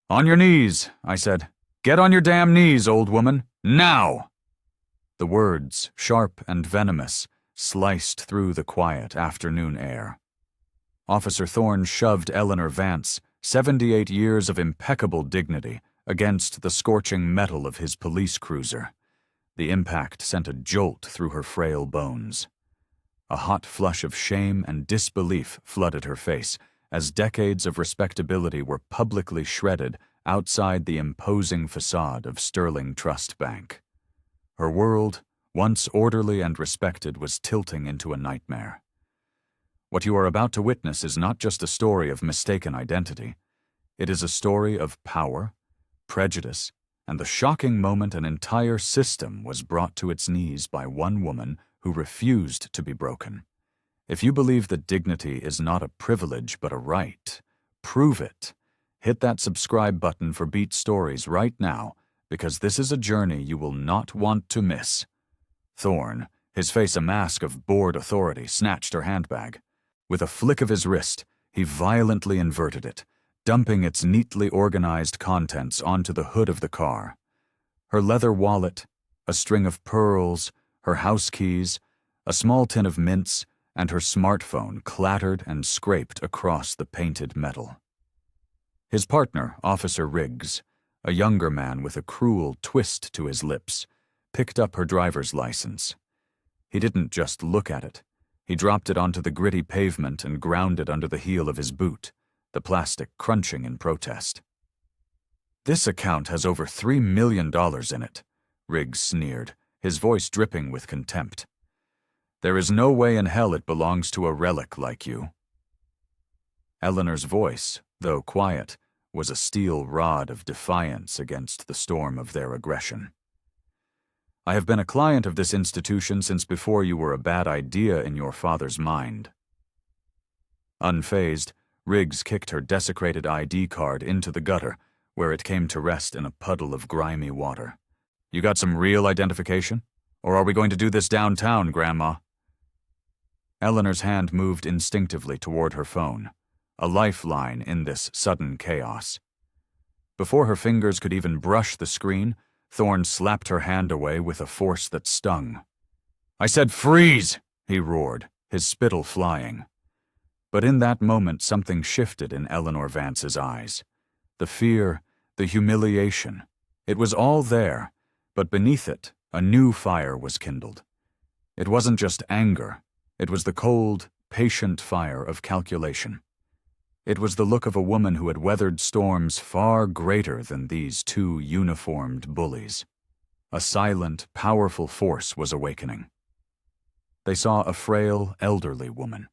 "On your knees," I said. "Get on your damn knees, old woman. Now!" The words, sharp and venomous, sliced through the quiet afternoon air. Officer Thorne shoved Eleanor Vance, 78 years of impeccable dignity, against the scorching metal of his police cruiser. The impact sent a jolt through her frail bones. A hot flush of shame and disbelief flooded her face as decades of respectability were publicly shredded outside the imposing facade of Sterling Trust Bank. Her world, once orderly and respected, was tilting into a nightmare. What you are about to witness is not just a story of mistaken identity. It is a story of power, prejudice, and the shocking moment an entire system was brought to its knees by one woman who refused to be broken. If you believe that dignity is not a privilege but a right, prove it. Hit that subscribe button for Beat Stories right now, because this is a journey you will not want to miss. Thorne, his face a mask of bored authority, snatched her handbag. With a flick of his wrist, he violently inverted it, dumping its neatly organized contents onto the hood of the car. Her leather wallet, a string of pearls, her house keys, a small tin of mints, and her smartphone clattered and scraped across the painted metal. His partner, Officer Riggs, a younger man with a cruel twist to his lips, picked up her driver's license. He didn't just look at it. He dropped it onto the gritty pavement and ground it under the heel of his boot, the plastic crunching in protest. "This account has over $3 million in it," Riggs sneered, his voice dripping with contempt. "There is no way in hell it belongs to a relic like you." Eleanor's voice, though quiet, was a steel rod of defiance against the storm of their aggression. "I have been a client of this institution since before you were a bad idea in your father's mind." Unfazed, Riggs kicked her desecrated ID card into the gutter, where it came to rest in a puddle of grimy water. "You got some real identification? Or are we going to do this downtown, Grandma?" Eleanor's hand moved instinctively toward her phone, a lifeline in this sudden chaos. Before her fingers could even brush the screen, Thorne slapped her hand away with a force that stung. "I said freeze!" he roared, his spittle flying. But in that moment something shifted in Eleanor Vance's eyes. The fear, the humiliation. It was all there, but beneath it, a new fire was kindled. It wasn't just anger. It was the cold, patient fire of calculation. It was the look of a woman who had weathered storms far greater than these two uniformed bullies. A silent, powerful force was awakening. They saw a frail, elderly woman.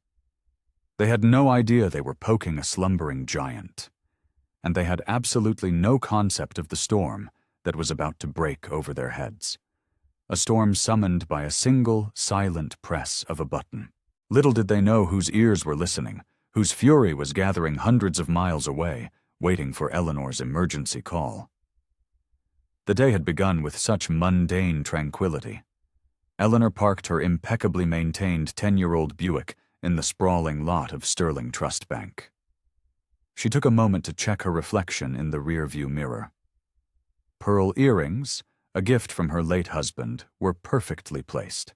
They had no idea they were poking a slumbering giant. And they had absolutely no concept of the storm that was about to break over their heads. A storm summoned by a single, silent press of a button. Little did they know whose ears were listening, whose fury was gathering hundreds of miles away, waiting for Eleanor's emergency call. The day had begun with such mundane tranquility. Eleanor parked her impeccably maintained 10-year-old Buick in the sprawling lot of Sterling Trust Bank. She took a moment to check her reflection in the rearview mirror. Pearl earrings, a gift from her late husband, were perfectly placed.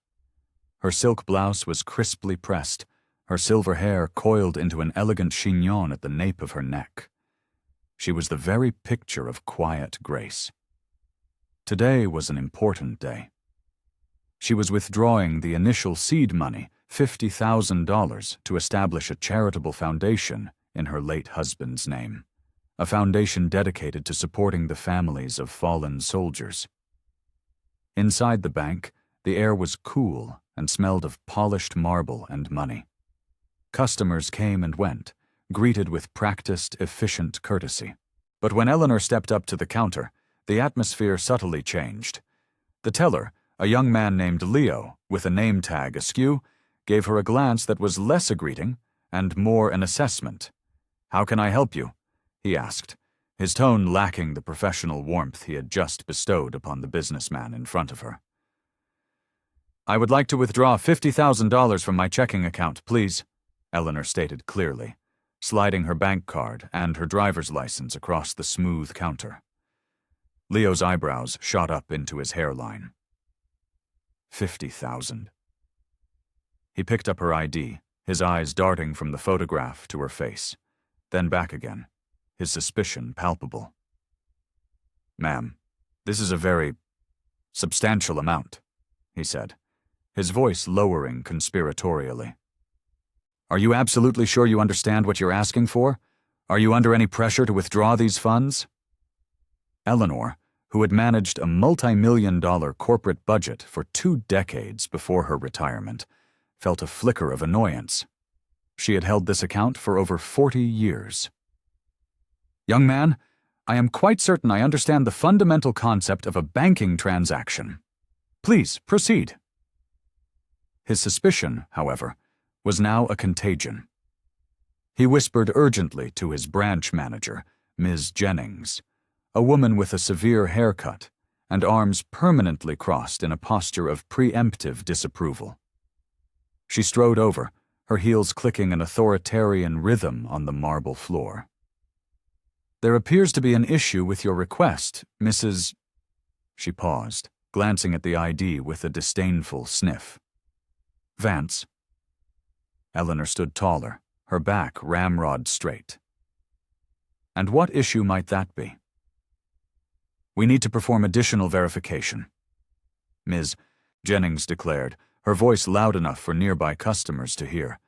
Her silk blouse was crisply pressed, her silver hair coiled into an elegant chignon at the nape of her neck. She was the very picture of quiet grace. Today was an important day. She was withdrawing the initial seed money, $50,000, to establish a charitable foundation in her late husband's name, a foundation dedicated to supporting the families of fallen soldiers. Inside the bank, the air was cool and smelled of polished marble and money. Customers came and went, greeted with practiced, efficient courtesy. But when Eleanor stepped up to the counter, the atmosphere subtly changed. The teller, a young man named Leo, with a name tag askew, gave her a glance that was less a greeting and more an assessment. "How can I help you?" he asked, his tone lacking the professional warmth he had just bestowed upon the businessman in front of her. "I would like to withdraw $50,000 from my checking account, please," Eleanor stated clearly. sliding her bank card and her driver's license across the smooth counter. Leo's eyebrows shot up into his hairline. 50,000. He picked up her ID, his eyes darting from the photograph to her face, then back again, his suspicion palpable. "Ma'am, this is a very substantial amount," he said, his voice lowering conspiratorially. "Are you absolutely sure you understand what you're asking for? Are you under any pressure to withdraw these funds?" Eleanor, who had managed a multi-million-dollar corporate budget for 2 decades before her retirement, felt a flicker of annoyance. She had held this account for over 40 years. "Young man, I am quite certain I understand the fundamental concept of a banking transaction. Please, proceed." His suspicion, however, was now a contagion. He whispered urgently to his branch manager, Ms. Jennings, a woman with a severe haircut and arms permanently crossed in a posture of preemptive disapproval. She strode over, her heels clicking an authoritarian rhythm on the marble floor. "There appears to be an issue with your request, Mrs." She paused, glancing at the ID with a disdainful sniff. "Vance." Eleanor stood taller, her back ramrod straight. "And what issue might that be?" "We need to perform additional verification," Ms. Jennings declared, her voice loud enough for nearby customers to hear.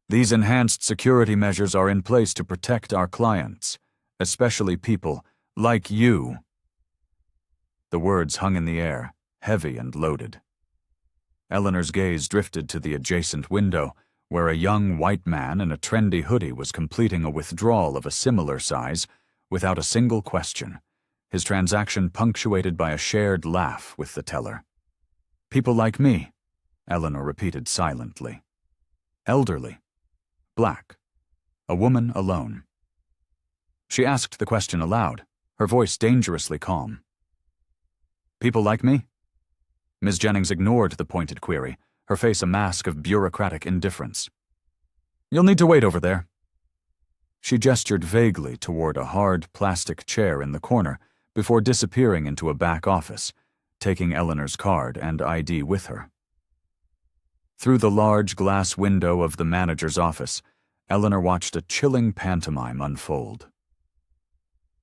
"These enhanced security measures are in place to protect our clients, especially people like you." The words hung in the air, heavy and loaded. Eleanor's gaze drifted to the adjacent window, where a young white man in a trendy hoodie was completing a withdrawal of a similar size without a single question, his transaction punctuated by a shared laugh with the teller. "People like me," Eleanor repeated silently. "Elderly. Black. A woman alone." She asked the question aloud, her voice dangerously calm. "People like me?" Ms. Jennings ignored the pointed query, her face a mask of bureaucratic indifference. "You'll need to wait over there." She gestured vaguely toward a hard plastic chair in the corner before disappearing into a back office, taking Eleanor's card and ID with her. Through the large glass window of the manager's office, Eleanor watched a chilling pantomime unfold.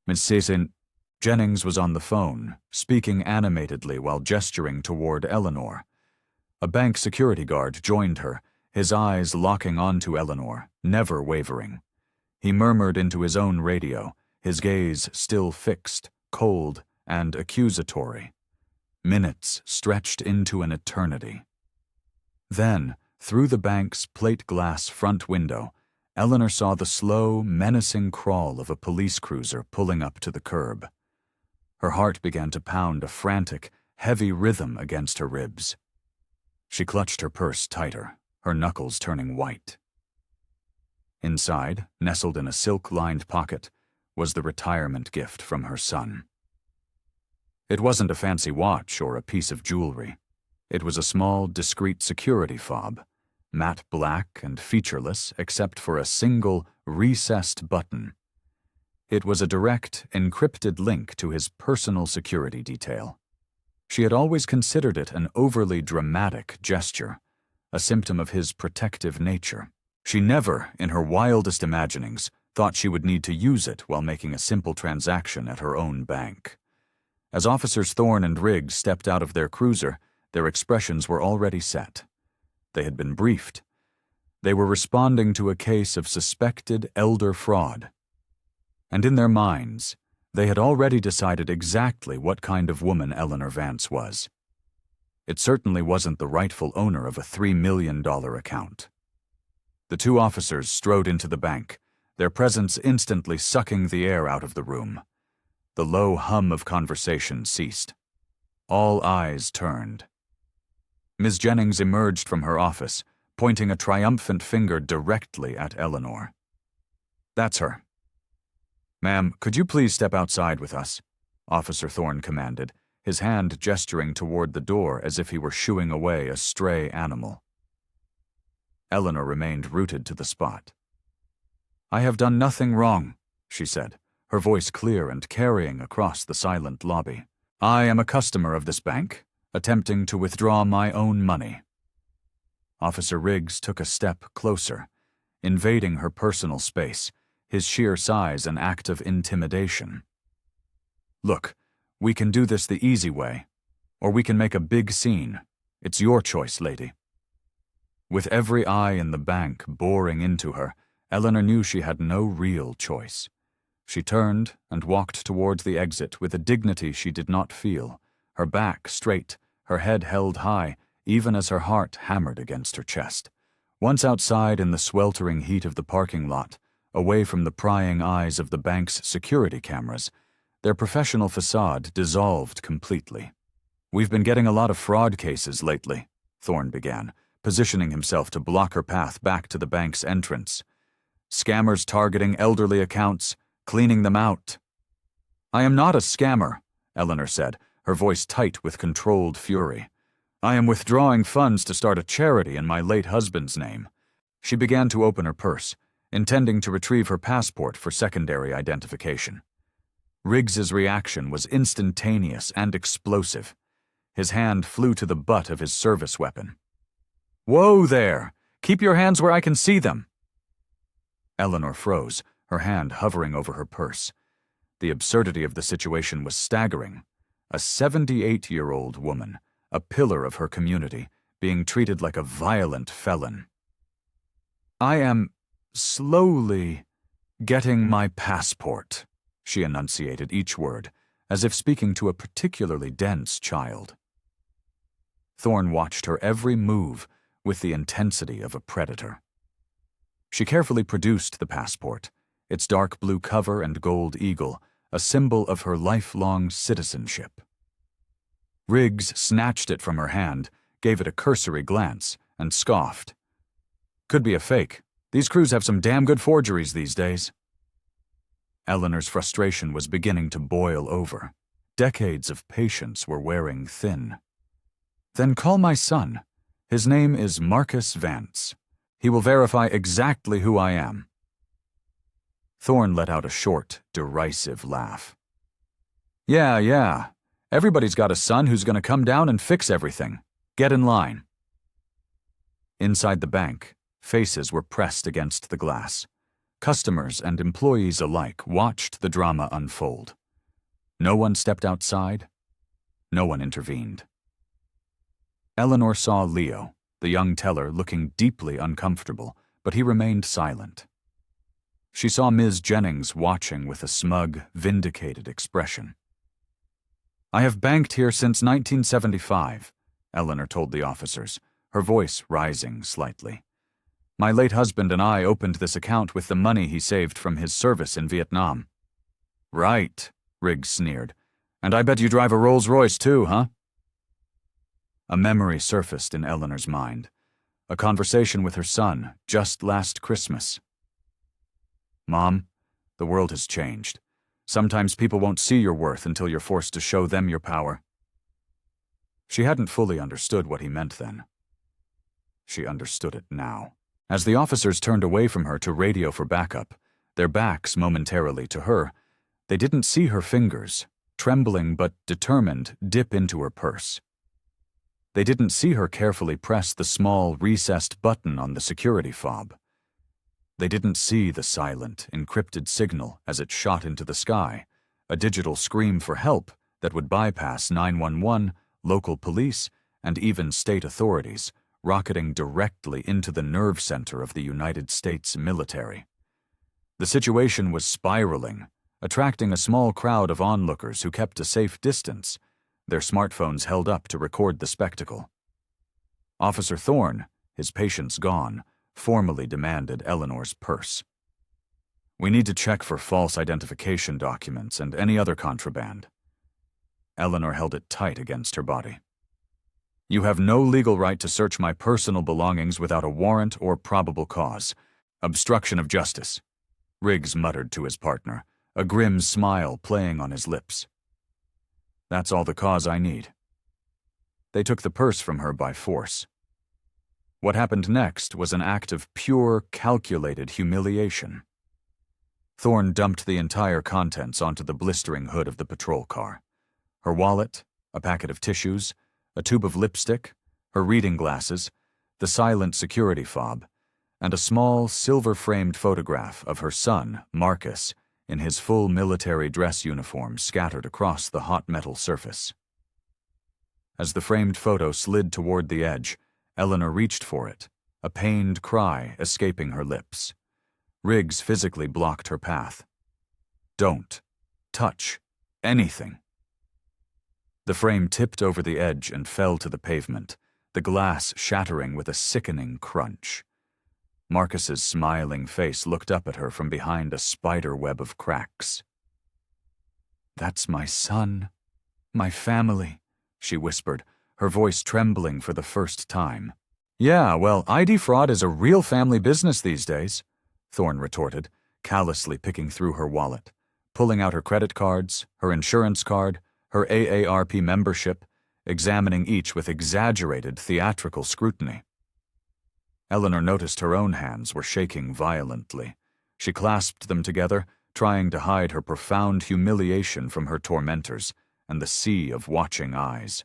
Mrs. Jennings was on the phone, speaking animatedly while gesturing toward Eleanor. A bank security guard joined her, his eyes locking onto Eleanor, never wavering. He murmured into his own radio, his gaze still fixed, cold, and accusatory. Minutes stretched into an eternity. Then, through the bank's plate-glass front window, Eleanor saw the slow, menacing crawl of a police cruiser pulling up to the curb. Her heart began to pound a frantic, heavy rhythm against her ribs. She clutched her purse tighter, her knuckles turning white. Inside, nestled in a silk-lined pocket, was the retirement gift from her son. It wasn't a fancy watch or a piece of jewelry. It was a small, discreet security fob, matte black and featureless except for a single, recessed button. It was a direct, encrypted link to his personal security detail. She had always considered it an overly dramatic gesture, a symptom of his protective nature. She never, in her wildest imaginings, thought she would need to use it while making a simple transaction at her own bank. As Officers Thorne and Riggs stepped out of their cruiser, their expressions were already set. They had been briefed. They were responding to a case of suspected elder fraud. And in their minds, they had already decided exactly what kind of woman Eleanor Vance was. It certainly wasn't the rightful owner of a $3 million account. The two officers strode into the bank, their presence instantly sucking the air out of the room. The low hum of conversation ceased. All eyes turned. Ms. Jennings emerged from her office, pointing a triumphant finger directly at Eleanor. "That's her." "Ma'am, could you please step outside with us?" Officer Thorne commanded, his hand gesturing toward the door as if he were shooing away a stray animal. Eleanor remained rooted to the spot. "I have done nothing wrong," she said, her voice clear and carrying across the silent lobby. "I am a customer of this bank, attempting to withdraw my own money." Officer Riggs took a step closer, invading her personal space, his sheer size an act of intimidation. "Look, we can do this the easy way, or we can make a big scene. It's your choice, lady." With every eye in the bank boring into her, Eleanor knew she had no real choice. She turned and walked toward the exit with a dignity she did not feel, her back straight, her head held high, even as her heart hammered against her chest. Once outside in the sweltering heat of the parking lot, away from the prying eyes of the bank's security cameras, their professional facade dissolved completely. "We've been getting a lot of fraud cases lately," Thorne began, positioning himself to block her path back to the bank's entrance. "Scammers targeting elderly accounts, cleaning them out." "I am not a scammer," Eleanor said, her voice tight with controlled fury. "I am withdrawing funds to start a charity in my late husband's name." She began to open her purse, intending to retrieve her passport for secondary identification. Riggs's reaction was instantaneous and explosive. His hand flew to the butt of his service weapon. "Whoa there! Keep your hands where I can see them!" Eleanor froze, her hand hovering over her purse. The absurdity of the situation was staggering. A 78-year-old woman, a pillar of her community, being treated like a violent felon. "I am slowly getting my passport," she enunciated each word, as if speaking to a particularly dense child. Thorne watched her every move with the intensity of a predator. She carefully produced the passport, its dark blue cover and gold eagle, a symbol of her lifelong citizenship. Riggs snatched it from her hand, gave it a cursory glance, and scoffed. "Could be a fake. These crews have some damn good forgeries these days." Eleanor's frustration was beginning to boil over. Decades of patience were wearing thin. "Then call my son. His name is Marcus Vance. He will verify exactly who I am." Thorne let out a short, derisive laugh. Yeah. Everybody's got a son who's going to come down and fix everything. Get in line." Inside the bank, faces were pressed against the glass. Customers and employees alike watched the drama unfold. No one stepped outside. No one intervened. Eleanor saw Leo, the young teller, looking deeply uncomfortable, but he remained silent. She saw Ms. Jennings watching with a smug, vindicated expression. "I have banked here since 1975, Eleanor told the officers, her voice rising slightly. "My late husband and I opened this account with the money he saved from his service in Vietnam." "Right," Riggs sneered. "And I bet you drive a Rolls-Royce too, huh?" A memory surfaced in Eleanor's mind. A conversation with her son just last Christmas. "Mom, the world has changed. Sometimes people won't see your worth until you're forced to show them your power." She hadn't fully understood what he meant then. She understood it now. As the officers turned away from her to radio for backup, their backs momentarily to her, they didn't see her fingers, trembling but determined, dip into her purse. They didn't see her carefully press the small, recessed button on the security fob. They didn't see the silent, encrypted signal as it shot into the sky, a digital scream for help that would bypass 911, local police, and even state authorities, rocketing directly into the nerve center of the United States military. The situation was spiraling, attracting a small crowd of onlookers who kept a safe distance, their smartphones held up to record the spectacle. Officer Thorne, his patience gone, formally demanded Eleanor's purse. "We need to check for false identification documents and any other contraband." Eleanor held it tight against her body. "You have no legal right to search my personal belongings without a warrant or probable cause. Obstruction of justice," Riggs muttered to his partner, a grim smile playing on his lips. "That's all the cause I need." They took the purse from her by force. What happened next was an act of pure, calculated humiliation. Thorne dumped the entire contents onto the blistering hood of the patrol car. Her wallet, a packet of tissues, a tube of lipstick, her reading glasses, the silent security fob, and a small, silver-framed photograph of her son, Marcus, in his full military dress uniform scattered across the hot metal surface. As the framed photo slid toward the edge, Eleanor reached for it, a pained cry escaping her lips. Riggs physically blocked her path. Don't touch anything. The frame tipped over the edge and fell to the pavement, the glass shattering with a sickening crunch. Marcus's smiling face looked up at her from behind a spider web of cracks. "That's my son, my family," she whispered, her voice trembling for the first time. "Yeah, well, ID fraud is a real family business these days," Thorne retorted, callously picking through her wallet, pulling out her credit cards, her insurance card, her AARP membership, examining each with exaggerated theatrical scrutiny. Eleanor noticed her own hands were shaking violently. She clasped them together, trying to hide her profound humiliation from her tormentors and the sea of watching eyes.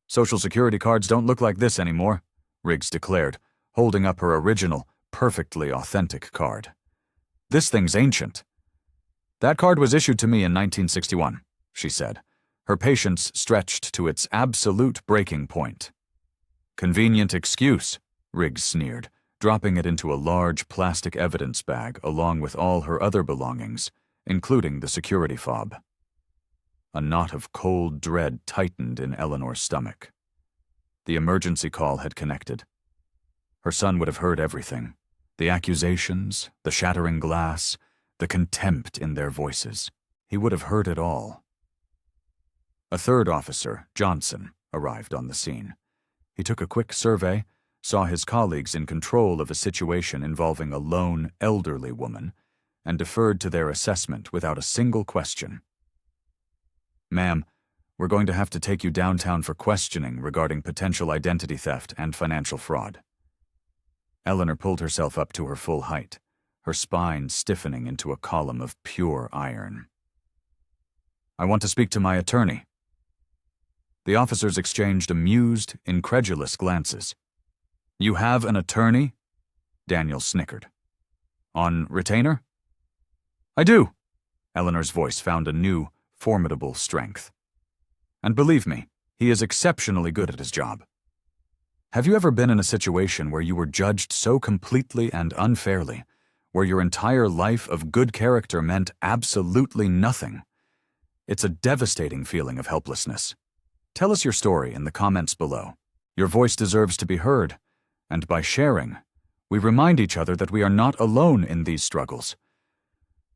"Social Security cards don't look like this anymore," Riggs declared, holding up her original, perfectly authentic card. "This thing's ancient." "That card was issued to me in 1961, she said, her patience stretched to its absolute breaking point. "Convenient excuse," Riggs sneered, dropping it into a large plastic evidence bag along with all her other belongings, including the security fob. A knot of cold dread tightened in Eleanor's stomach. The emergency call had connected. Her son would have heard everything. The accusations, the shattering glass, the contempt in their voices. He would have heard it all. A third officer, Johnson, arrived on the scene. He took a quick survey, saw his colleagues in control of a situation involving a lone, elderly woman, and deferred to their assessment without a single question. "Ma'am, we're going to have to take you downtown for questioning regarding potential identity theft and financial fraud." Eleanor pulled herself up to her full height, her spine stiffening into a column of pure iron. "I want to speak to my attorney." The officers exchanged amused, incredulous glances. "You have an attorney?" Daniel snickered. "On retainer?" "I do." Eleanor's voice found a new, formidable strength. "And believe me, he is exceptionally good at his job. Have you ever been in a situation where you were judged so completely and unfairly, where your entire life of good character meant absolutely nothing? It's a devastating feeling of helplessness. Tell us your story in the comments below. Your voice deserves to be heard, and by sharing, we remind each other that we are not alone in these struggles."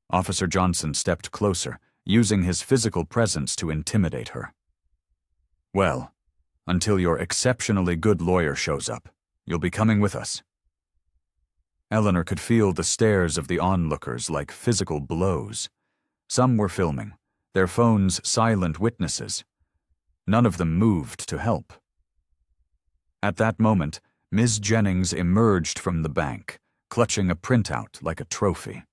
Officer Johnson stepped closer, using his physical presence to intimidate her. "Well, until your exceptionally good lawyer shows up, you'll be coming with us." Eleanor could feel the stares of the onlookers like physical blows. Some were filming, their phones silent witnesses. None of them moved to help. At that moment, Ms. Jennings emerged from the bank, clutching a printout like a trophy.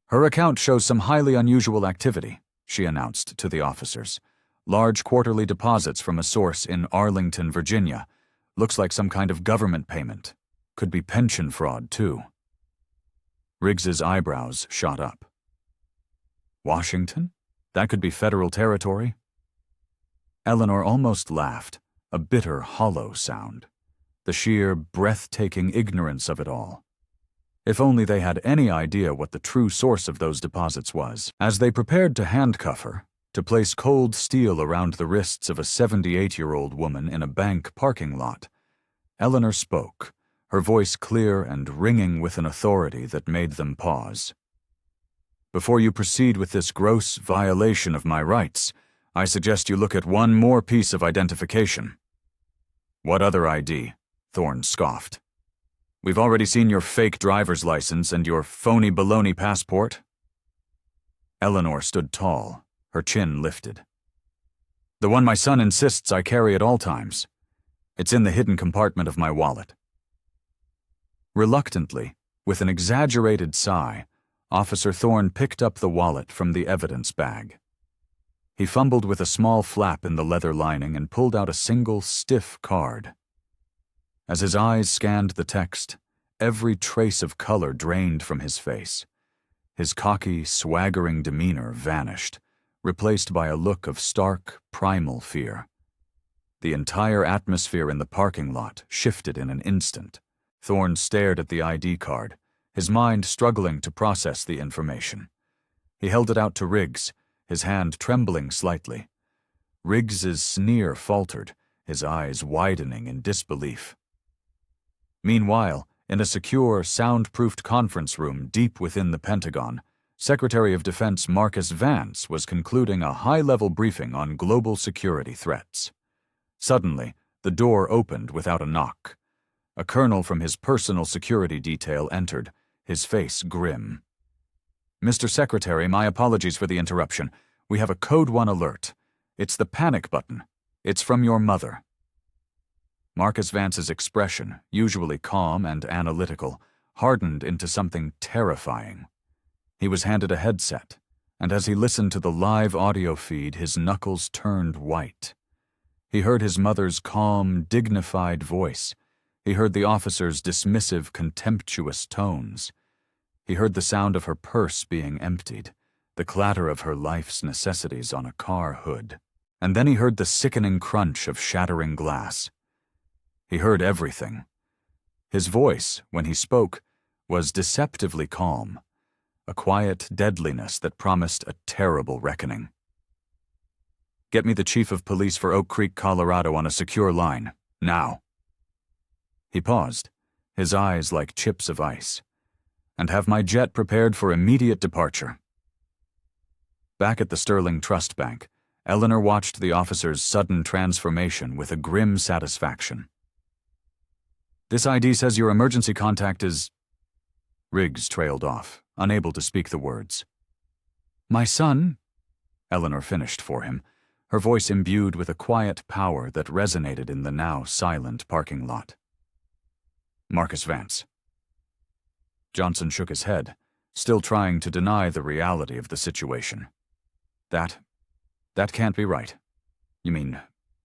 "Her account shows some highly unusual activity," she announced to the officers. "Large quarterly deposits from a source in Arlington, Virginia. Looks like some kind of government payment. Could be pension fraud, too." Riggs's eyebrows shot up. "Washington? That could be federal territory?" Eleanor almost laughed, a bitter, hollow sound. The sheer, breathtaking ignorance of it all. If only they had any idea what the true source of those deposits was. As they prepared to handcuff her, to place cold steel around the wrists of a 78-year-old woman in a bank parking lot, Eleanor spoke, her voice clear and ringing with an authority that made them pause. "Before you proceed with this gross violation of my rights, I suggest you look at one more piece of identification." "What other ID?" Thorne scoffed. "We've already seen your fake driver's license and your phony baloney passport." Eleanor stood tall, her chin lifted. "The one my son insists I carry at all times. It's in the hidden compartment of my wallet." Reluctantly, with an exaggerated sigh, Officer Thorne picked up the wallet from the evidence bag. He fumbled with a small flap in the leather lining and pulled out a single stiff card. As his eyes scanned the text, every trace of color drained from his face. His cocky, swaggering demeanor vanished, replaced by a look of stark, primal fear. The entire atmosphere in the parking lot shifted in an instant. Thorne stared at the ID card, his mind struggling to process the information. He held it out to Riggs, his hand trembling slightly. Riggs's sneer faltered, his eyes widening in disbelief. Meanwhile, in a secure, soundproofed conference room deep within the Pentagon, Secretary of Defense Marcus Vance was concluding a high-level briefing on global security threats. Suddenly, the door opened without a knock. A colonel from his personal security detail entered, his face grim. "Mr. Secretary, my apologies for the interruption. We have a Code 1 alert. It's the panic button. It's from your mother." Marcus Vance's expression, usually calm and analytical, hardened into something terrifying. He was handed a headset, and as he listened to the live audio feed, his knuckles turned white. He heard his mother's calm, dignified voice. He heard the officer's dismissive, contemptuous tones. He heard the sound of her purse being emptied, the clatter of her life's necessities on a car hood. And then he heard the sickening crunch of shattering glass. He heard everything. His voice, when he spoke, was deceptively calm, a quiet deadliness that promised a terrible reckoning. "Get me the chief of police for Oak Creek, Colorado on a secure line, now." He paused, his eyes like chips of ice. "And have my jet prepared for immediate departure." Back at the Sterling Trust Bank, Eleanor watched the officer's sudden transformation with a grim satisfaction. "This ID says your emergency contact is—" Riggs trailed off, unable to speak the words. "My son," Eleanor finished for him, her voice imbued with a quiet power that resonated in the now silent parking lot. "Marcus Vance." Johnson shook his head, still trying to deny the reality of the situation. That can't be right. You mean,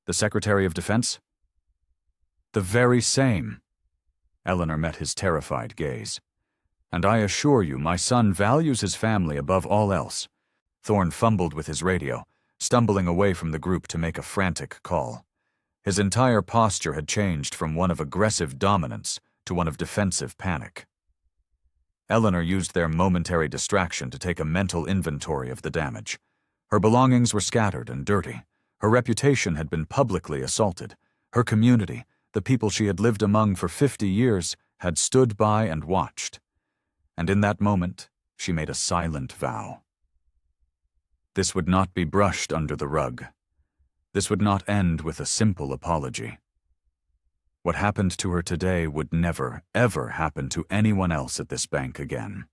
the Secretary of Defense?" "The very same." Eleanor met his terrified gaze. "And I assure you, my son values his family above all else." Thorne fumbled with his radio, stumbling away from the group to make a frantic call. His entire posture had changed from one of aggressive dominance to one of defensive panic. Eleanor used their momentary distraction to take a mental inventory of the damage. Her belongings were scattered and dirty. Her reputation had been publicly assaulted. Her community, the people she had lived among for 50 years, had stood by and watched. And in that moment, she made a silent vow. This would not be brushed under the rug. This would not end with a simple apology. What happened to her today would never, ever happen to anyone else at this bank again.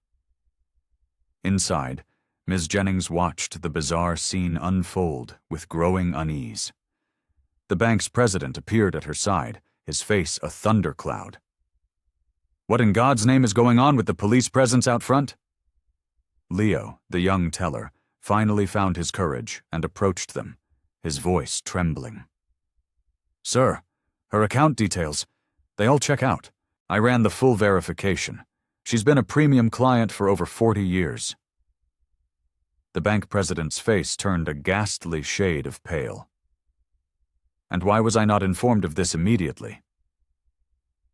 Inside, Ms. Jennings watched the bizarre scene unfold with growing unease. The bank's president appeared at her side, his face a thundercloud. "What in God's name is going on with the police presence out front?" Leo, the young teller, finally found his courage and approached them, his voice trembling. "Sir, her account details, they all check out. I ran the full verification. She's been a premium client for over 40 years. The bank president's face turned a ghastly shade of pale. "And why was I not informed of this immediately?"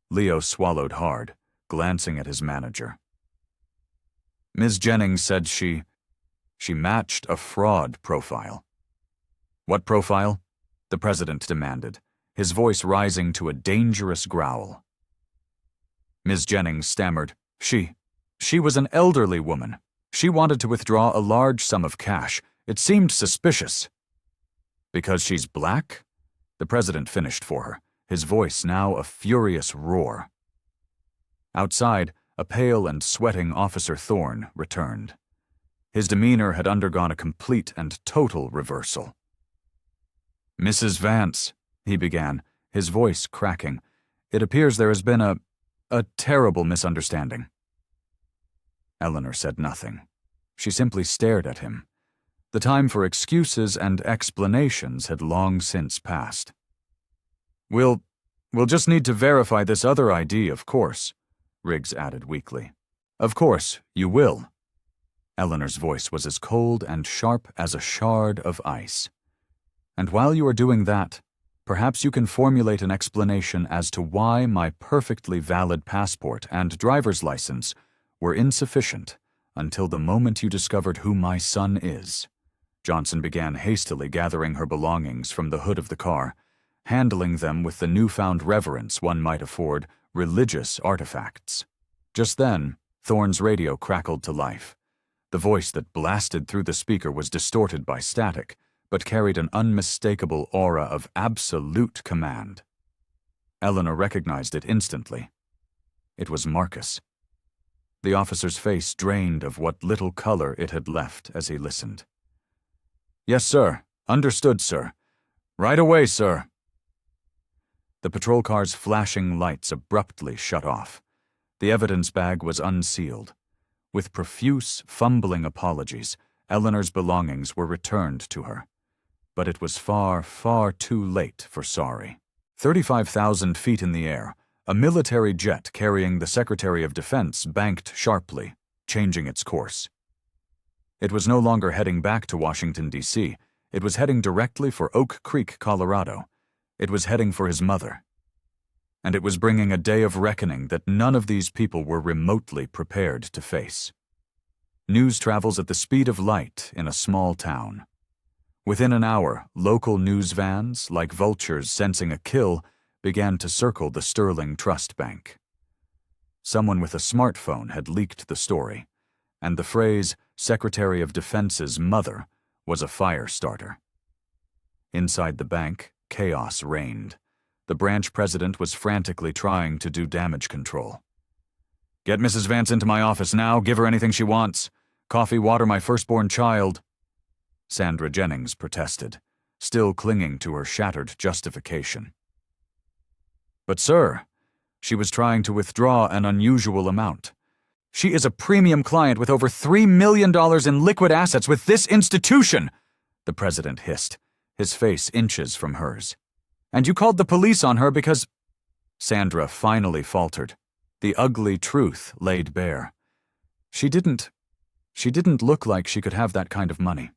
Leo swallowed hard, glancing at his manager. "Ms. Jennings said she matched a fraud profile." "What profile?" the president demanded, his voice rising to a dangerous growl. Ms. Jennings stammered, She was an elderly woman. She wanted to withdraw a large sum of cash. It seemed suspicious." "Because she's black?" The president finished for her, his voice now a furious roar. Outside, a pale and sweating Officer Thorne returned. His demeanor had undergone a complete and total reversal. "Mrs. Vance," he began, his voice cracking, "it appears there has been a terrible misunderstanding." Eleanor said nothing. She simply stared at him. The time for excuses and explanations had long since passed. We'll just need to verify this other ID, of course, Riggs added weakly. Of course, you will. Eleanor's voice was as cold and sharp as a shard of ice. And while you are doing that, perhaps you can formulate an explanation as to why my perfectly valid passport and driver's license were insufficient until the moment you discovered who my son is. Johnson began hastily gathering her belongings from the hood of the car, handling them with the newfound reverence one might afford religious artifacts. Just then, Thorne's radio crackled to life. The voice that blasted through the speaker was distorted by static, but carried an unmistakable aura of absolute command. Eleanor recognized it instantly. It was Marcus. The officer's face drained of what little color it had left as he listened. Yes, sir. Understood, sir. Right away, sir. The patrol car's flashing lights abruptly shut off. The evidence bag was unsealed. With profuse, fumbling apologies, Eleanor's belongings were returned to her. But it was far, far too late for sorry. 35,000 feet in the air, a military jet carrying the Secretary of Defense banked sharply, changing its course. It was no longer heading back to Washington, D.C. It was heading directly for Oak Creek, Colorado. It was heading for his mother. And it was bringing a day of reckoning that none of these people were remotely prepared to face. News travels at the speed of light in a small town. Within an hour, local news vans, like vultures sensing a kill, began to circle the Sterling Trust Bank. Someone with a smartphone had leaked the story, and the phrase, Secretary of Defense's mother, was a fire starter. Inside the bank, chaos reigned. The branch president was frantically trying to do damage control. Get Mrs. Vance into my office now, give her anything she wants. Coffee, water, my firstborn child. Sandra Jennings protested, still clinging to her shattered justification. But sir, she was trying to withdraw an unusual amount. She is a premium client with over $3 million in liquid assets with this institution, the president hissed, his face inches from hers. And you called the police on her because... Sandra finally faltered. The ugly truth laid bare. She didn't look like she could have that kind of money.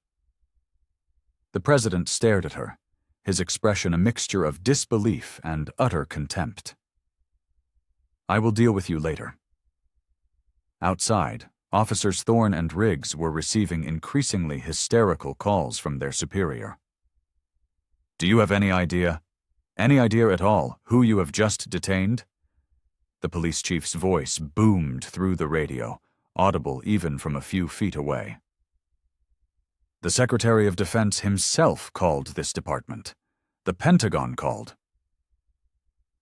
The president stared at her, his expression a mixture of disbelief and utter contempt. I will deal with you later. Outside, Officers Thorne and Riggs were receiving increasingly hysterical calls from their superior. Do you have any idea at all, who you have just detained? The police chief's voice boomed through the radio, audible even from a few feet away. The Secretary of Defense himself called this department. The Pentagon called.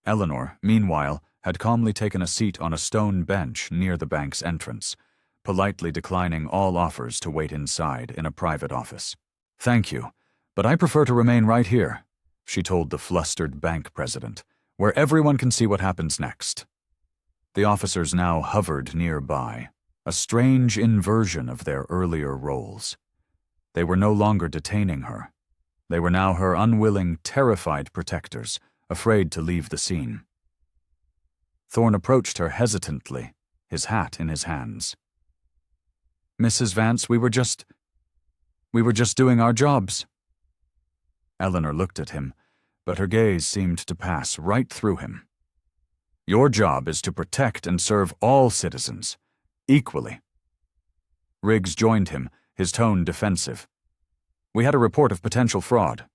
Eleanor, meanwhile, had calmly taken a seat on a stone bench near the bank's entrance, politely declining all offers to wait inside in a private office. Thank you, but I prefer to remain right here, she told the flustered bank president, where everyone can see what happens next. The officers now hovered nearby, a strange inversion of their earlier roles. They were no longer detaining her. They were now her unwilling, terrified protectors, afraid to leave the scene. Thorne approached her hesitantly, his hat in his hands. Mrs. Vance, we were just doing our jobs. Eleanor looked at him, but her gaze seemed to pass right through him. Your job is to protect and serve all citizens, equally. Riggs joined him, his tone defensive. We had a report of potential fraud.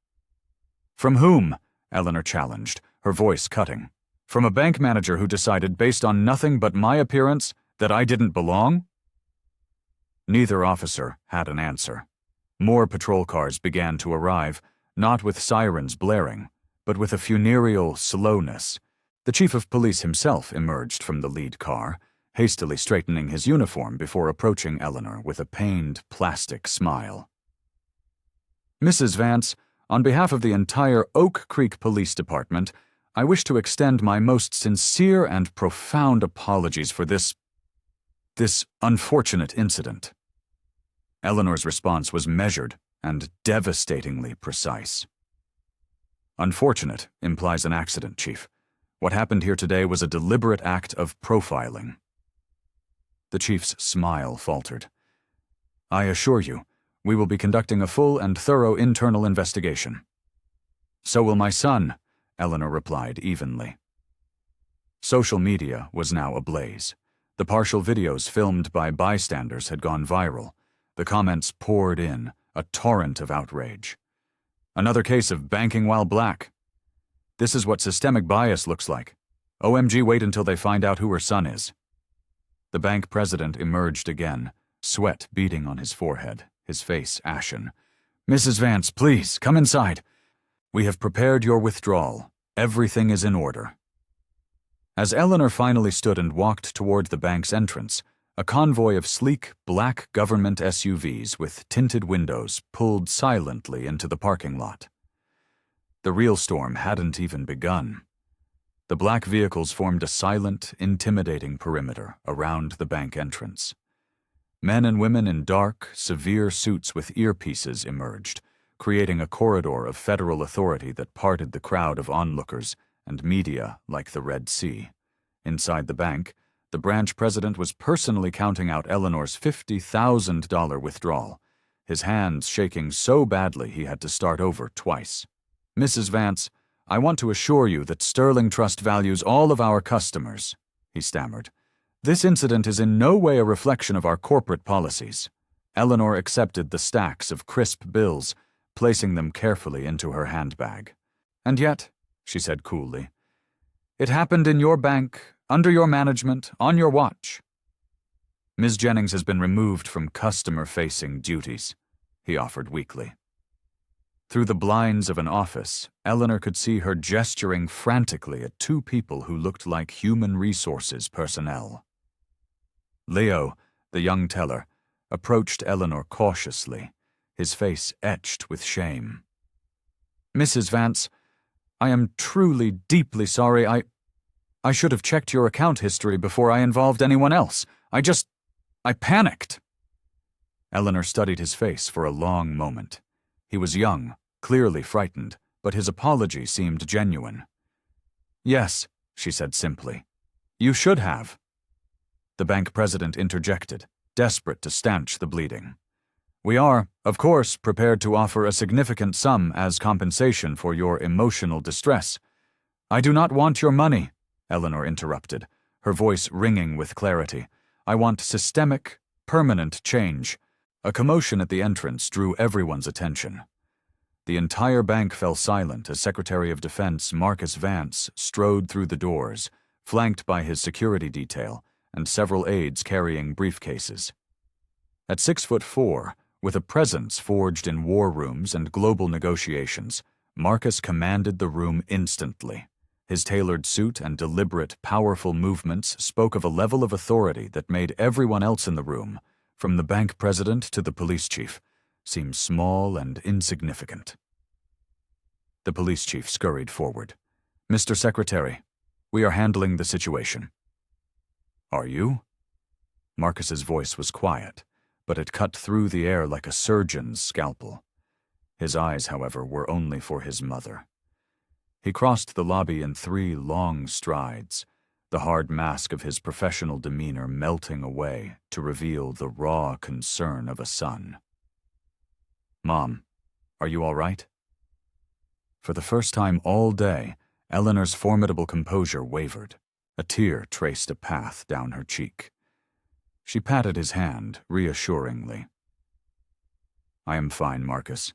From whom? Eleanor challenged, her voice cutting. From a bank manager who decided, based on nothing but my appearance, that I didn't belong? Neither officer had an answer. More patrol cars began to arrive, not with sirens blaring, but with a funereal slowness. The chief of police himself emerged from the lead car, hastily straightening his uniform before approaching Eleanor with a pained, plastic smile. Mrs. Vance, on behalf of the entire Oak Creek Police Department, I wish to extend my most sincere and profound apologies for this This unfortunate incident. Eleanor's response was measured and devastatingly precise. Unfortunate implies an accident, Chief. What happened here today was a deliberate act of profiling. The Chief's smile faltered. I assure you, we will be conducting a full and thorough internal investigation. So will my son, Eleanor replied evenly. Social media was now ablaze. The partial videos filmed by bystanders had gone viral. The comments poured in, a torrent of outrage. Another case of banking while black. This is what systemic bias looks like. OMG, wait until they find out who her son is. The bank president emerged again, sweat beading on his forehead, his face ashen. Mrs. Vance, please, come inside. We have prepared your withdrawal. Everything is in order. As Eleanor finally stood and walked toward the bank's entrance, a convoy of sleek, black government SUVs with tinted windows pulled silently into the parking lot. The real storm hadn't even begun. The black vehicles formed a silent, intimidating perimeter around the bank entrance. Men and women in dark, severe suits with earpieces emerged, creating a corridor of federal authority that parted the crowd of onlookers and media like the Red Sea. Inside the bank, the branch president was personally counting out Eleanor's $50,000 withdrawal, his hands shaking so badly he had to start over twice. Mrs. Vance, I want to assure you that Sterling Trust values all of our customers, he stammered. This incident is in no way a reflection of our corporate policies. Eleanor accepted the stacks of crisp bills, placing them carefully into her handbag. And yet, she said coolly, it happened in your bank, under your management, on your watch. Ms. Jennings has been removed from customer-facing duties, he offered weakly. Through the blinds of an office, Eleanor could see her gesturing frantically at two people who looked like human resources personnel. Leo, the young teller, approached Eleanor cautiously, his face etched with shame. Mrs. Vance, I am truly deeply sorry. I should have checked your account history before I involved anyone else. I panicked. Eleanor studied his face for a long moment. He was young, clearly frightened, but his apology seemed genuine. Yes, she said simply. You should have. The bank president interjected, desperate to stanch the bleeding. We are, of course, prepared to offer a significant sum as compensation for your emotional distress. I do not want your money, Eleanor interrupted, her voice ringing with clarity. I want systemic, permanent change. A commotion at the entrance drew everyone's attention. The entire bank fell silent as Secretary of Defense Marcus Vance strode through the doors, flanked by his security detail and several aides carrying briefcases. At 6'4", with a presence forged in war rooms and global negotiations, Marcus commanded the room instantly. His tailored suit and deliberate, powerful movements spoke of a level of authority that made everyone else in the room, from the bank president to the police chief, seem small and insignificant. The police chief scurried forward. Mr. Secretary, we are handling the situation. Are you? Marcus's voice was quiet, but it cut through the air like a surgeon's scalpel. His eyes, however, were only for his mother. He crossed the lobby in 3 long strides, the hard mask of his professional demeanor melting away to reveal the raw concern of a son. Mom, are you all right? For the first time all day, Eleanor's formidable composure wavered. A tear traced a path down her cheek. She patted his hand reassuringly. I am fine, Marcus,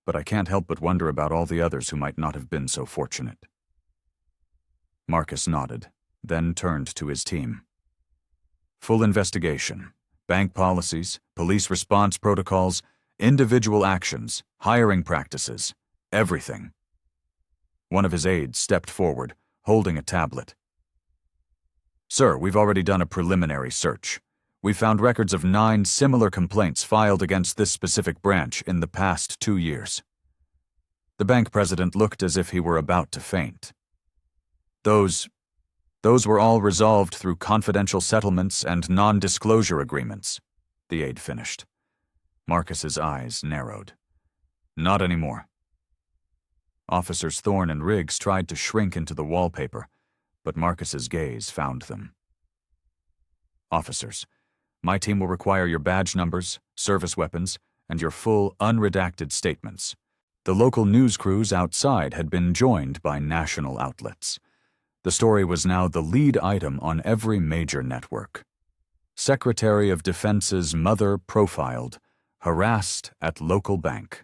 but I can't help but wonder about all the others who might not have been so fortunate. Marcus nodded, then turned to his team. Full investigation, bank policies, police response protocols, individual actions, hiring practices, everything. One of his aides stepped forward, holding a tablet. Sir, we've already done a preliminary search. We found records of 9 similar complaints filed against this specific branch in the past 2 years. The bank president looked as if he were about to faint. Those Those were all resolved through confidential settlements and non-disclosure agreements, the aide finished. Marcus's eyes narrowed. Not anymore. Officers Thorne and Riggs tried to shrink into the wallpaper, but Marcus's gaze found them. Officers, my team will require your badge numbers, service weapons, and your full, unredacted statements. The local news crews outside had been joined by national outlets. The story was now the lead item on every major network. Secretary of Defense's mother profiled, harassed at local bank.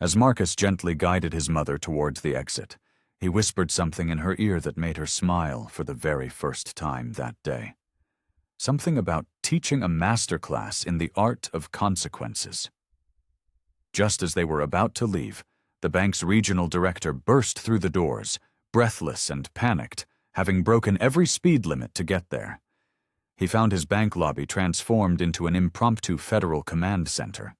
As Marcus gently guided his mother towards the exit, he whispered something in her ear that made her smile for the very first time that day. Something about teaching a masterclass in the art of consequences. Just as they were about to leave, the bank's regional director burst through the doors, breathless and panicked, having broken every speed limit to get there. He found his bank lobby transformed into an impromptu federal command center.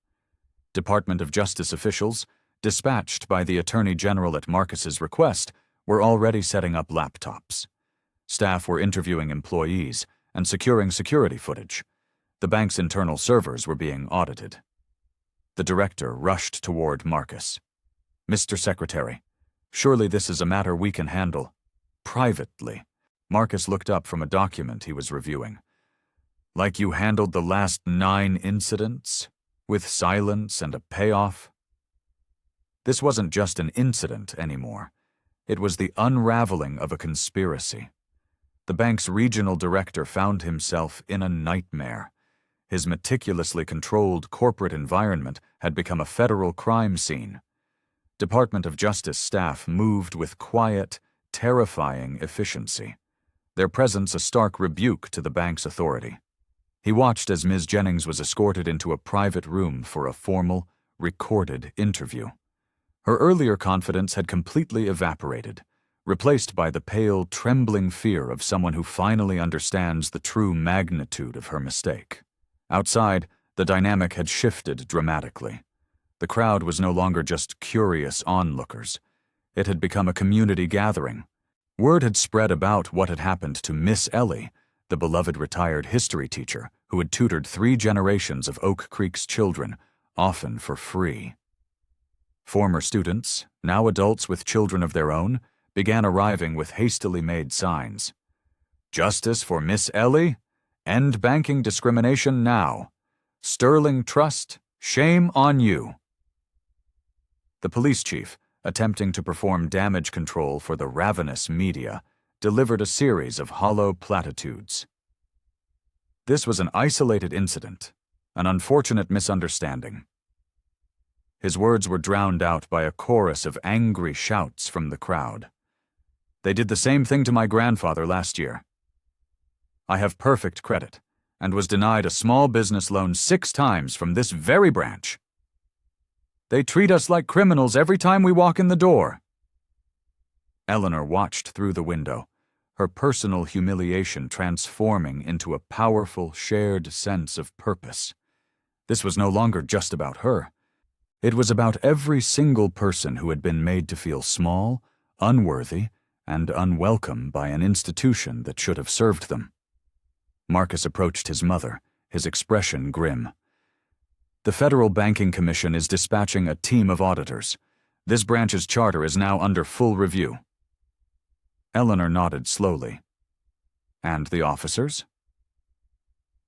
Department of Justice officials, dispatched by the Attorney General at Marcus's request, were already setting up laptops. Staff were interviewing employees and securing security footage. The bank's internal servers were being audited. The director rushed toward Marcus. "Mr. Secretary, surely this is a matter we can handle. Privately." Marcus looked up from a document he was reviewing. "Like you handled the last 9 incidents? With silence and a payoff?" This wasn't just an incident anymore. It was the unraveling of a conspiracy. The bank's regional director found himself in a nightmare. His meticulously controlled corporate environment had become a federal crime scene. Department of Justice staff moved with quiet, terrifying efficiency, their presence a stark rebuke to the bank's authority. He watched as Ms. Jennings was escorted into a private room for a formal, recorded interview. Her earlier confidence had completely evaporated, replaced by the pale, trembling fear of someone who finally understands the true magnitude of her mistake. Outside, the dynamic had shifted dramatically. The crowd was no longer just curious onlookers. It had become a community gathering. Word had spread about what had happened to Miss Ellie, the beloved retired history teacher who had tutored 3 generations of Oak Creek's children, often for free. Former students, now adults with children of their own, began arriving with hastily made signs. "Justice for Miss Ellie? End banking discrimination now. Sterling Trust, shame on you." The police chief, attempting to perform damage control for the ravenous media, delivered a series of hollow platitudes. This was an isolated incident, an unfortunate misunderstanding. His words were drowned out by a chorus of angry shouts from the crowd. "They did the same thing to my grandfather last year. I have perfect credit, and was denied a small business loan 6 times from this very branch. They treat us like criminals every time we walk in the door." Eleanor watched through the window, her personal humiliation transforming into a powerful, shared sense of purpose. This was no longer just about her. It was about every single person who had been made to feel small, unworthy, and unwelcome by an institution that should have served them. Marcus approached his mother, his expression grim. "The Federal Banking Commission is dispatching a team of auditors. This branch's charter is now under full review." Eleanor nodded slowly. "And the officers?"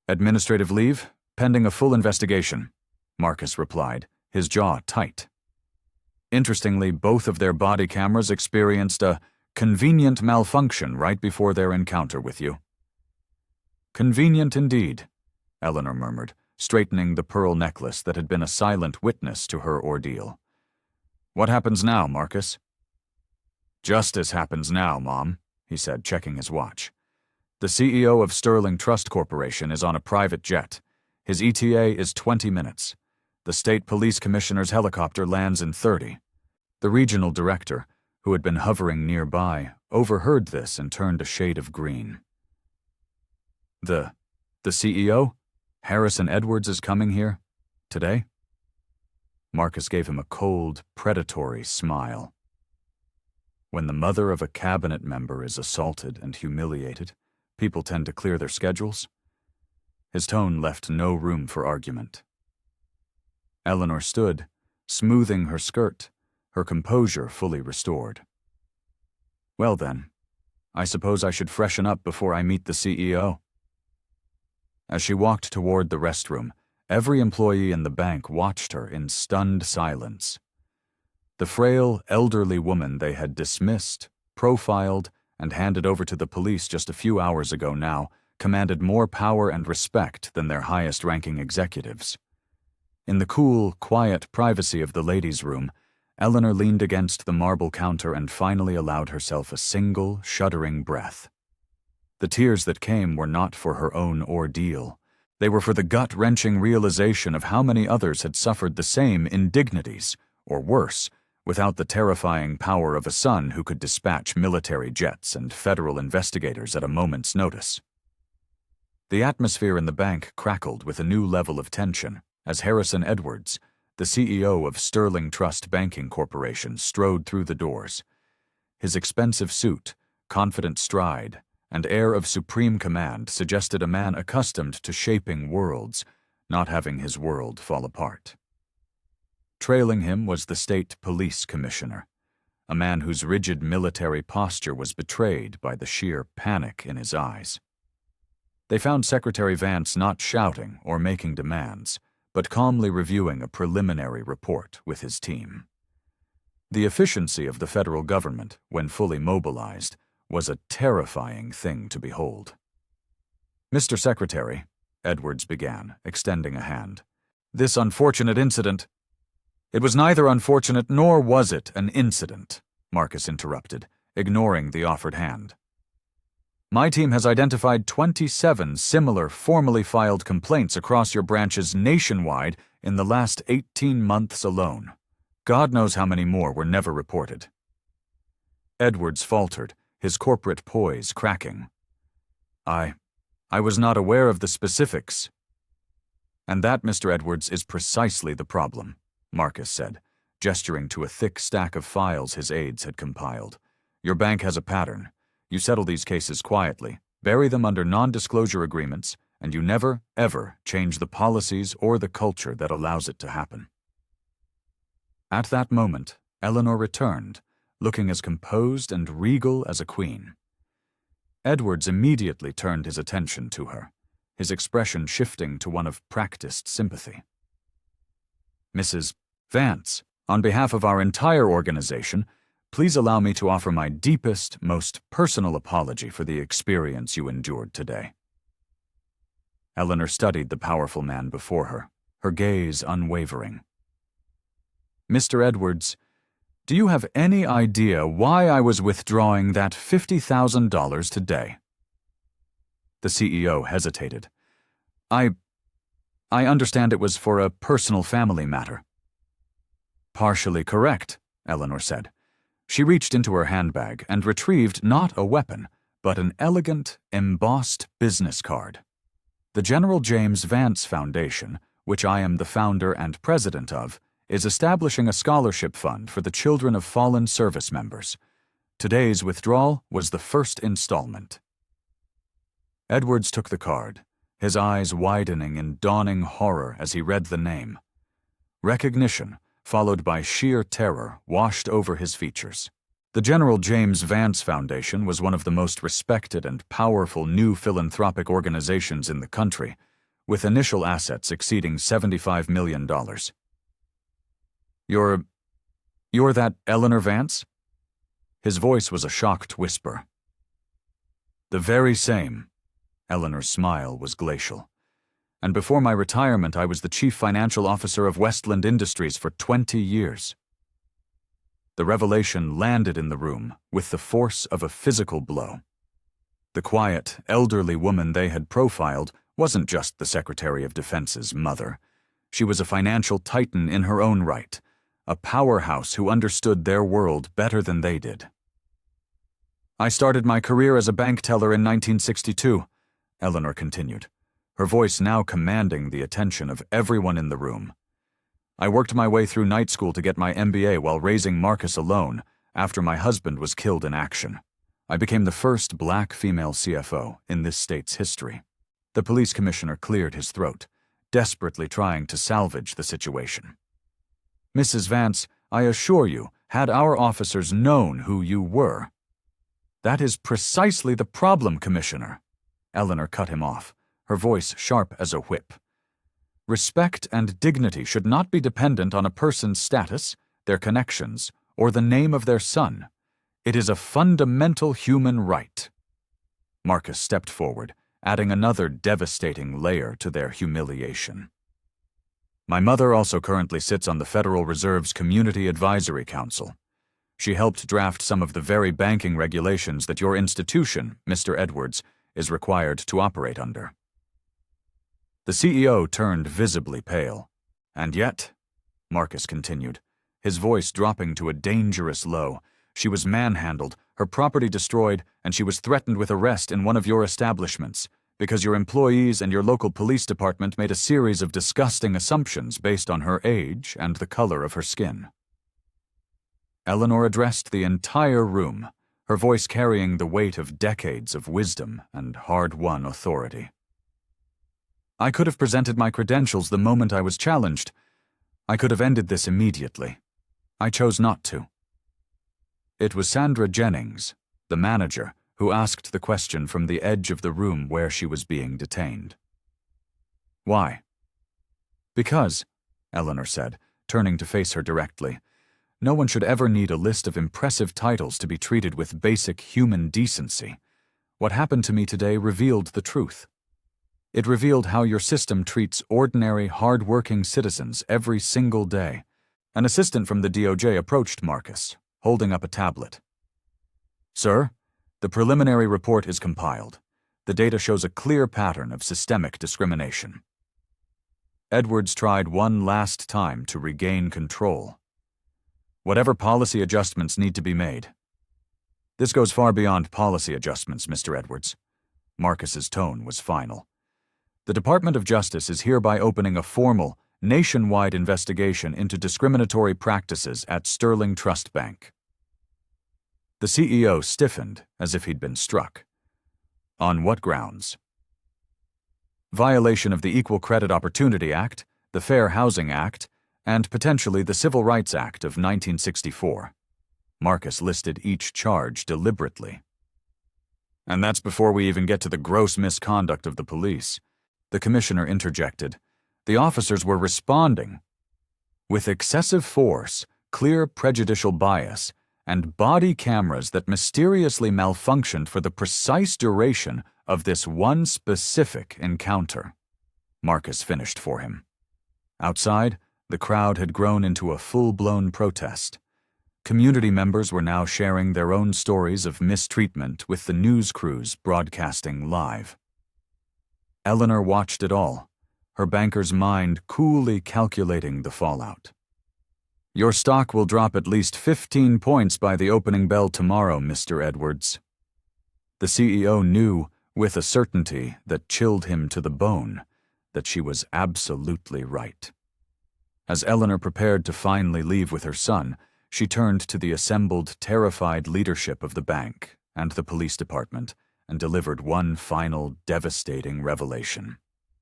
"Administrative leave, pending a full investigation," Marcus replied, his jaw tight. Interestingly, both of their body cameras experienced a convenient malfunction right before their encounter with you. "Convenient indeed," Eleanor murmured, straightening the pearl necklace that had been a silent witness to her ordeal. "What happens now, Marcus?" "Justice happens now, Mom," he said, checking his watch. "The CEO of Sterling Trust Corporation is on a private jet. His ETA is 20 minutes. The state police commissioner's helicopter lands in 30. The regional director, who had been hovering nearby, overheard this and turned a shade of green. The CEO? Harrison Edwards is coming here? Today?" Marcus gave him a cold, predatory smile. When the mother of a cabinet member is assaulted and humiliated, people tend to clear their schedules. His tone left no room for argument. Eleanor stood, smoothing her skirt, her composure fully restored. Well then, I suppose I should freshen up before I meet the CEO. As she walked toward the restroom, every employee in the bank watched her in stunned silence. The frail, elderly woman they had dismissed, profiled, and handed over to the police just a few hours ago now commanded more power and respect than their highest-ranking executives. In the cool, quiet privacy of the ladies' room, Eleanor leaned against the marble counter and finally allowed herself a single, shuddering breath. The tears that came were not for her own ordeal. They were for the gut-wrenching realization of how many others had suffered the same indignities, or worse, without the terrifying power of a son who could dispatch military jets and federal investigators at a moment's notice. The atmosphere in the bank crackled with a new level of tension as Harrison Edwards, the CEO of Sterling Trust Banking Corporation, strode through the doors. His expensive suit, confident stride, and air of supreme command suggested a man accustomed to shaping worlds, not having his world fall apart. Trailing him was the state police commissioner, a man whose rigid military posture was betrayed by the sheer panic in his eyes. They found Secretary Vance not shouting or making demands, but calmly reviewing a preliminary report with his team. The efficiency of the federal government, when fully mobilized, was a terrifying thing to behold. "Mr. Secretary," Edwards began, extending a hand, "this unfortunate incident—" "It was neither unfortunate nor was it an incident," Marcus interrupted, ignoring the offered hand. "My team has identified 27 similar formally filed complaints across your branches nationwide in the last 18 months alone. God knows how many more were never reported." Edwards faltered, his corporate poise cracking. I was not aware of the specifics." "And that, Mr. Edwards, is precisely the problem," Marcus said, gesturing to a thick stack of files his aides had compiled. "Your bank has a pattern. You settle these cases quietly, bury them under non-disclosure agreements, and you never, ever change the policies or the culture that allows it to happen." At that moment, Eleanor returned, looking as composed and regal as a queen. Edwards immediately turned his attention to her, his expression shifting to one of practiced sympathy. "Mrs. Vance, on behalf of our entire organization, please allow me to offer my deepest, most personal apology for the experience you endured today." Eleanor studied the powerful man before her, her gaze unwavering. "Mr. Edwards, do you have any idea why I was withdrawing that $50,000 today?" The CEO hesitated. I understand it was for a personal family matter." "Partially correct," Eleanor said. She reached into her handbag and retrieved not a weapon, but an elegant, embossed business card. "The General James Vance Foundation, which I am the founder and president of, is establishing a scholarship fund for the children of fallen service members. Today's withdrawal was the first installment." Edwards took the card, his eyes widening in dawning horror as he read the name. Recognition, followed by sheer terror, washed over his features. The General James Vance Foundation was one of the most respected and powerful new philanthropic organizations in the country, with initial assets exceeding $75 million. You're that Eleanor Vance?" His voice was a shocked whisper. "The very same." Eleanor's smile was glacial. "And before my retirement, I was the chief financial officer of Westland Industries for 20 years. The revelation landed in the room with the force of a physical blow. The quiet, elderly woman they had profiled wasn't just the Secretary of Defense's mother. She was a financial titan in her own right, a powerhouse who understood their world better than they did. "I started my career as a bank teller in 1962, Eleanor continued, her voice now commanding the attention of everyone in the room. "I worked my way through night school to get my MBA while raising Marcus alone, after my husband was killed in action. I became the first black female CFO in this state's history. The police commissioner cleared his throat, desperately trying to salvage the situation. Mrs. Vance, I assure you, had our officers known who you were. That is precisely the problem, Commissioner. Eleanor cut him off, her voice sharp as a whip. Respect and dignity should not be dependent on a person's status, their connections, or the name of their son. It is a fundamental human right. Marcus stepped forward, adding another devastating layer to their humiliation. My mother also currently sits on the Federal Reserve's Community Advisory Council. She helped draft some of the very banking regulations that your institution, Mr. Edwards, is required to operate under. The CEO turned visibly pale. And yet, Marcus continued, his voice dropping to a dangerous low, she was manhandled, her property destroyed, and she was threatened with arrest in one of your establishments, because your employees and your local police department made a series of disgusting assumptions based on her age and the color of her skin. Eleanor addressed the entire room, her voice carrying the weight of decades of wisdom and hard-won authority. I could have presented my credentials the moment I was challenged. I could have ended this immediately. I chose not to. It was Sandra Jennings, the manager, who asked the question from the edge of the room where she was being detained. Why? Because, Eleanor said, turning to face her directly, no one should ever need a list of impressive titles to be treated with basic human decency. What happened to me today revealed the truth. It revealed how your system treats ordinary, hard-working citizens every single day. An assistant from the DOJ approached Marcus, holding up a tablet. Sir, the preliminary report is compiled. The data shows a clear pattern of systemic discrimination. Edwards tried one last time to regain control. Whatever policy adjustments need to be made. This goes far beyond policy adjustments, Mr. Edwards. Marcus's tone was final. The Department of Justice is hereby opening a formal, nationwide investigation into discriminatory practices at Sterling Trust Bank. The CEO stiffened as if he'd been struck. On what grounds? Violation of the Equal Credit Opportunity Act, the Fair Housing Act, and potentially the Civil Rights Act of 1964. Marcus listed each charge deliberately. And that's before we even get to the gross misconduct of the police. The commissioner interjected. The officers were responding with excessive force, clear prejudicial bias, and body cameras that mysteriously malfunctioned for the precise duration of this one specific encounter. Marcus finished for him. Outside, the crowd had grown into a full-blown protest. Community members were now sharing their own stories of mistreatment with the news crews broadcasting live. Eleanor watched it all, her banker's mind coolly calculating the fallout. Your stock will drop at least 15 points by the opening bell tomorrow, Mr. Edwards. The CEO knew, with a certainty that chilled him to the bone, that she was absolutely right. As Eleanor prepared to finally leave with her son, she turned to the assembled, terrified leadership of the bank and the police department and delivered one final, devastating revelation.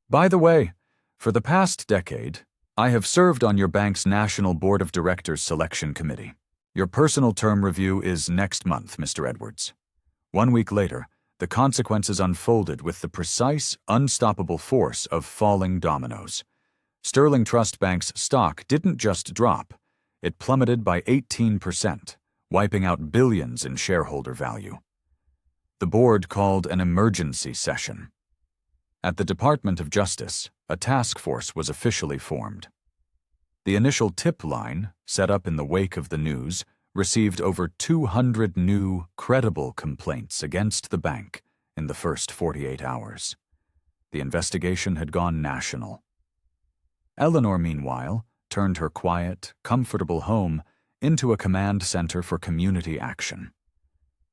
By the way, for the past decade, I have served on your bank's National Board of Directors Selection Committee. Your personal term review is next month, Mr. Edwards. 1 week later, the consequences unfolded with the precise, unstoppable force of falling dominoes. Sterling Trust Bank's stock didn't just drop, it plummeted by 18%, wiping out billions in shareholder value. The board called an emergency session. At the Department of Justice, a task force was officially formed. The initial tip line, set up in the wake of the news, received over 200 new, credible complaints against the bank in the first 48 hours. The investigation had gone national. Eleanor, meanwhile, turned her quiet, comfortable home into a command center for community action.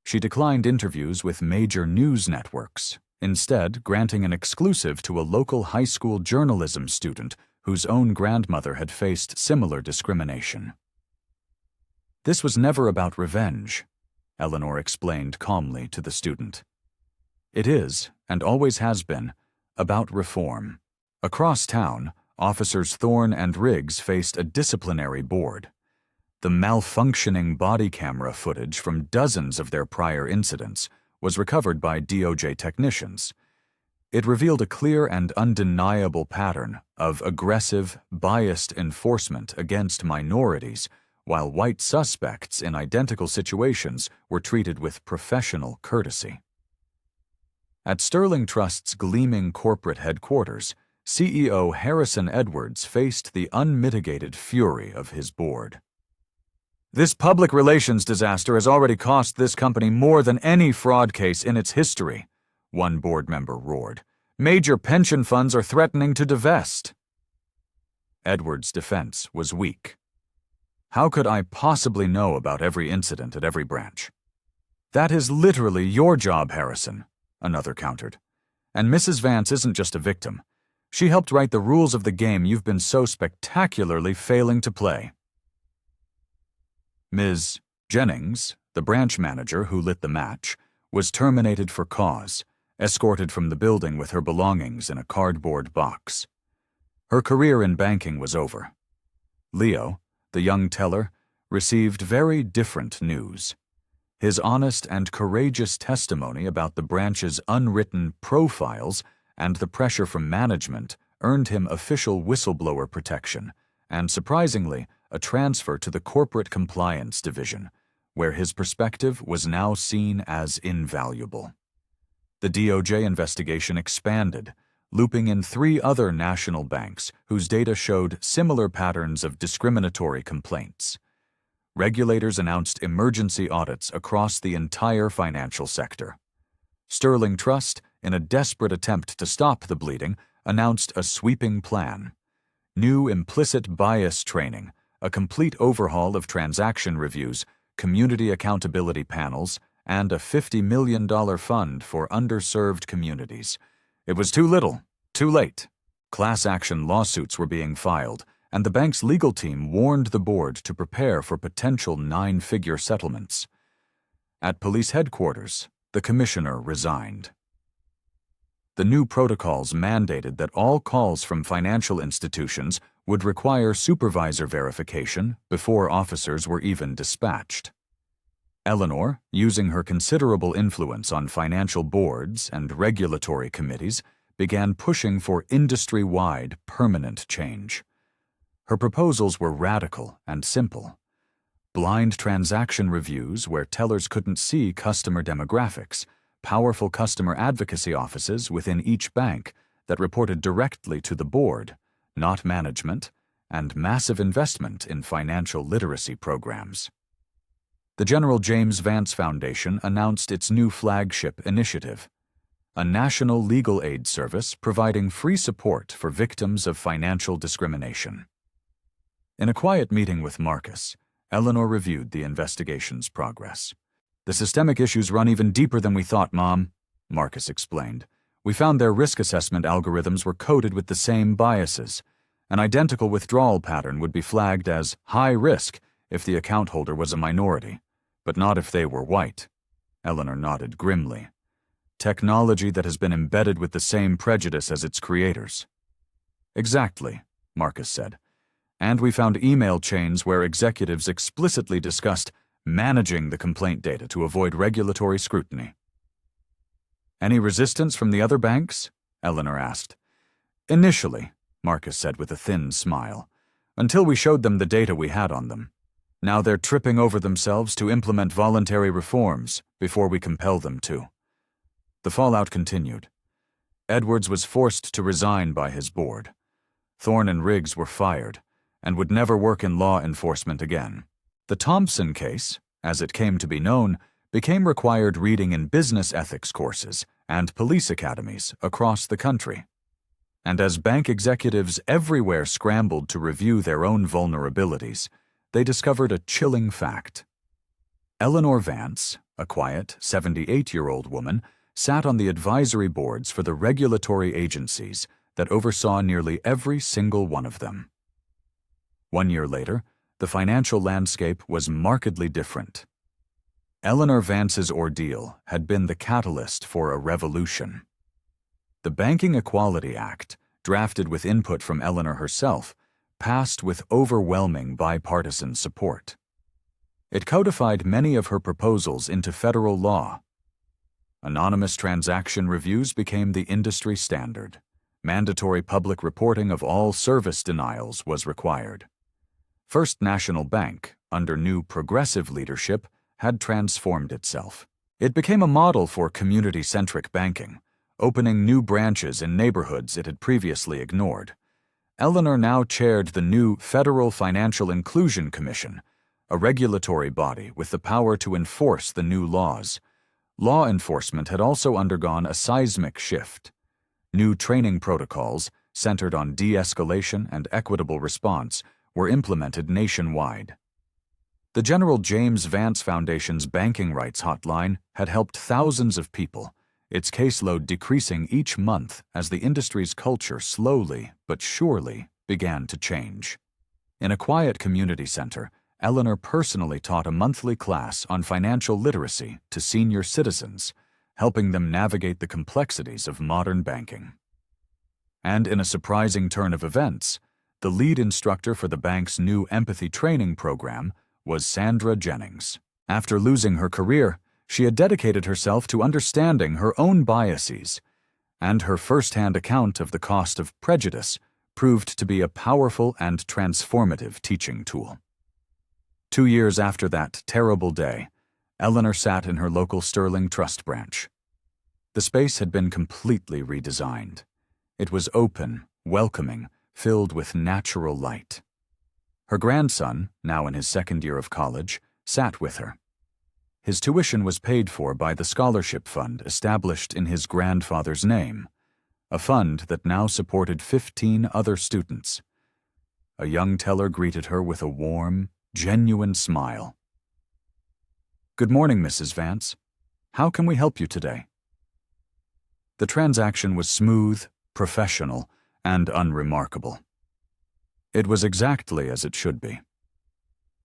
She declined interviews with major news networks, instead granting an exclusive to a local high school journalism student whose own grandmother had faced similar discrimination. This was never about revenge, Eleanor explained calmly to the student. It is, and always has been, about reform. Across town, Officers Thorne and Riggs faced a disciplinary board. The malfunctioning body camera footage from dozens of their prior incidents was recovered by DOJ technicians. It revealed a clear and undeniable pattern of aggressive, biased enforcement against minorities, while white suspects in identical situations were treated with professional courtesy. At Sterling Trust's gleaming corporate headquarters, CEO Harrison Edwards faced the unmitigated fury of his board. This public relations disaster has already cost this company more than any fraud case in its history, one board member roared. Major pension funds are threatening to divest. Edwards' defense was weak. How could I possibly know about every incident at every branch? That is literally your job, Harrison, another countered. And Mrs. Vance isn't just a victim. She helped write the rules of the game you've been so spectacularly failing to play. Ms. Jennings, the branch manager who lit the match, was terminated for cause, escorted from the building with her belongings in a cardboard box. Her career in banking was over. Leo, the young teller, received very different news. His honest and courageous testimony about the branch's unwritten profiles and the pressure from management earned him official whistleblower protection and, surprisingly, a transfer to the Corporate Compliance Division, where his perspective was now seen as invaluable. The DOJ investigation expanded, looping in 3 other national banks whose data showed similar patterns of discriminatory complaints. Regulators announced emergency audits across the entire financial sector. Sterling Trust, in a desperate attempt to stop the bleeding, announced a sweeping plan. New implicit bias training, a complete overhaul of transaction reviews, community accountability panels, and a $50 million fund for underserved communities. It was too little, too late. Class action lawsuits were being filed, and the bank's legal team warned the board to prepare for potential 9-figure settlements. At police headquarters, the commissioner resigned. The new protocols mandated that all calls from financial institutions would require supervisor verification before officers were even dispatched. Eleanor, using her considerable influence on financial boards and regulatory committees, began pushing for industry-wide permanent change. Her proposals were radical and simple. Blind transaction reviews where tellers couldn't see customer demographics, powerful customer advocacy offices within each bank that reported directly to the board, not management, and massive investment in financial literacy programs. The General James Vance Foundation announced its new flagship initiative, a national legal aid service providing free support for victims of financial discrimination. In a quiet meeting with Marcus, Eleanor reviewed the investigation's progress. The systemic issues run even deeper than we thought, Mom, Marcus explained. We found their risk assessment algorithms were coded with the same biases. An identical withdrawal pattern would be flagged as high risk if the account holder was a minority, but not if they were white. Eleanor nodded grimly. Technology that has been embedded with the same prejudice as its creators. Exactly, Marcus said. And we found email chains where executives explicitly discussed managing the complaint data to avoid regulatory scrutiny. Any resistance from the other banks? Eleanor asked. Initially, Marcus said with a thin smile, until we showed them the data we had on them. Now they're tripping over themselves to implement voluntary reforms before we compel them to. The fallout continued. Edwards was forced to resign by his board. Thorne and Riggs were fired and would never work in law enforcement again. The Thompson case, as it came to be known, became required reading in business ethics courses and police academies across the country. And as bank executives everywhere scrambled to review their own vulnerabilities, they discovered a chilling fact. Eleanor Vance, a quiet 78-year-old woman, sat on the advisory boards for the regulatory agencies that oversaw nearly every single one of them. 1 year later, the financial landscape was markedly different. Eleanor Vance's ordeal had been the catalyst for a revolution. The Banking Equality Act, drafted with input from Eleanor herself, passed with overwhelming bipartisan support. It codified many of her proposals into federal law. Anonymous transaction reviews became the industry standard. Mandatory public reporting of all service denials was required. First National Bank, under new progressive leadership, had transformed itself. It became a model for community-centric banking, opening new branches in neighborhoods it had previously ignored. Eleanor now chaired the new Federal Financial Inclusion Commission, a regulatory body with the power to enforce the new laws. Law enforcement had also undergone a seismic shift. New training protocols, centered on de-escalation and equitable response, were implemented nationwide. The General James Vance Foundation's Banking Rights Hotline had helped thousands of people, its caseload decreasing each month as the industry's culture slowly but surely began to change. In a quiet community center, Eleanor personally taught a monthly class on financial literacy to senior citizens, helping them navigate the complexities of modern banking. And in a surprising turn of events, the lead instructor for the bank's new empathy training program was Sandra Jennings. After losing her career, she had dedicated herself to understanding her own biases, and her first-hand account of the cost of prejudice proved to be a powerful and transformative teaching tool. 2 years after that terrible day, Eleanor sat in her local Sterling Trust branch. The space had been completely redesigned. It was open, welcoming, filled with natural light. Her grandson, now in his second year of college, sat with her. His tuition was paid for by the scholarship fund established in his grandfather's name, a fund that now supported 15 other students. A young teller greeted her with a warm, genuine smile. "Good morning, Mrs. Vance. How can we help you today?" The transaction was smooth, professional, and unremarkable. It was exactly as it should be.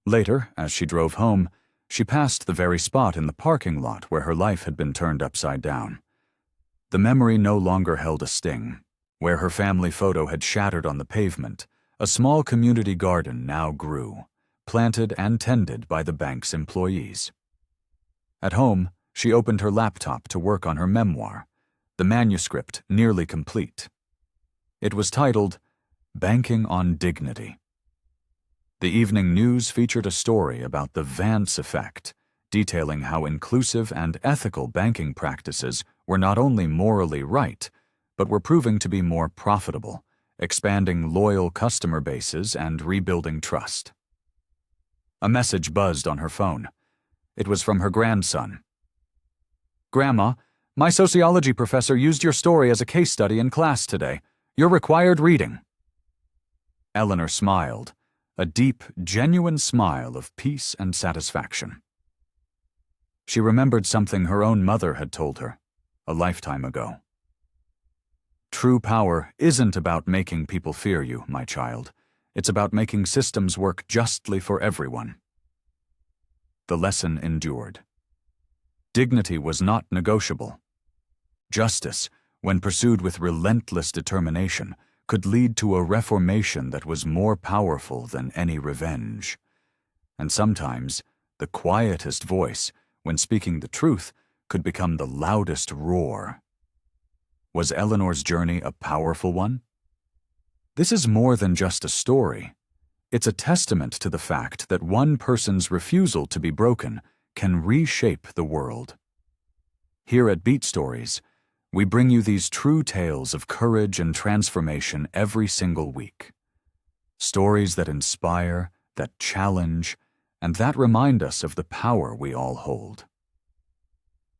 Later, as she drove home, she passed the very spot in the parking lot where her life had been turned upside down. The memory no longer held a sting. Where her family photo had shattered on the pavement, a small community garden now grew, planted and tended by the bank's employees. At home, she opened her laptop to work on her memoir, the manuscript nearly complete. It was titled, Banking on Dignity. The evening news featured a story about the Vance effect, detailing how inclusive and ethical banking practices were not only morally right, but were proving to be more profitable, expanding loyal customer bases and rebuilding trust. A message buzzed on her phone. It was from her grandson. "Grandma, my sociology professor used your story as a case study in class today. Your required reading." Eleanor smiled, a deep, genuine smile of peace and satisfaction. She remembered something her own mother had told her a lifetime ago. "True power isn't about making people fear you, my child. It's about making systems work justly for everyone." The lesson endured. Dignity was not negotiable. Justice, when pursued with relentless determination, could lead to a reformation that was more powerful than any revenge. And sometimes, the quietest voice, when speaking the truth, could become the loudest roar. Was Eleanor's journey a powerful one? This is more than just a story. It's a testament to the fact that one person's refusal to be broken can reshape the world. Here at Beat Stories, we bring you these true tales of courage and transformation every single week. Stories that inspire, that challenge, and that remind us of the power we all hold.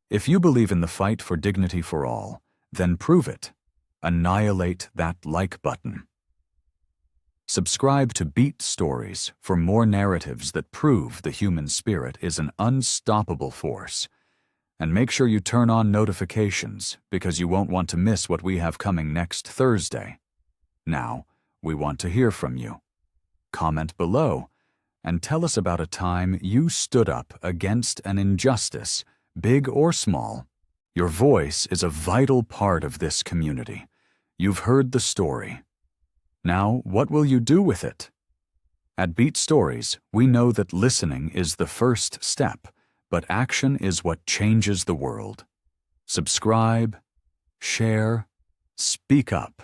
If you believe in the fight for dignity for all, then prove it. Annihilate that like button. Subscribe to Beat Stories for more narratives that prove the human spirit is an unstoppable force. And make sure you turn on notifications because you won't want to miss what we have coming next Thursday. Now, we want to hear from you. Comment below and tell us about a time you stood up against an injustice, big or small. Your voice is a vital part of this community. You've heard the story. Now, what will you do with it? At Beat Stories, we know that listening is the first step, but action is what changes the world. Subscribe, share, speak up.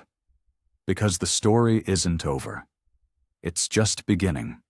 Because the story isn't over. It's just beginning.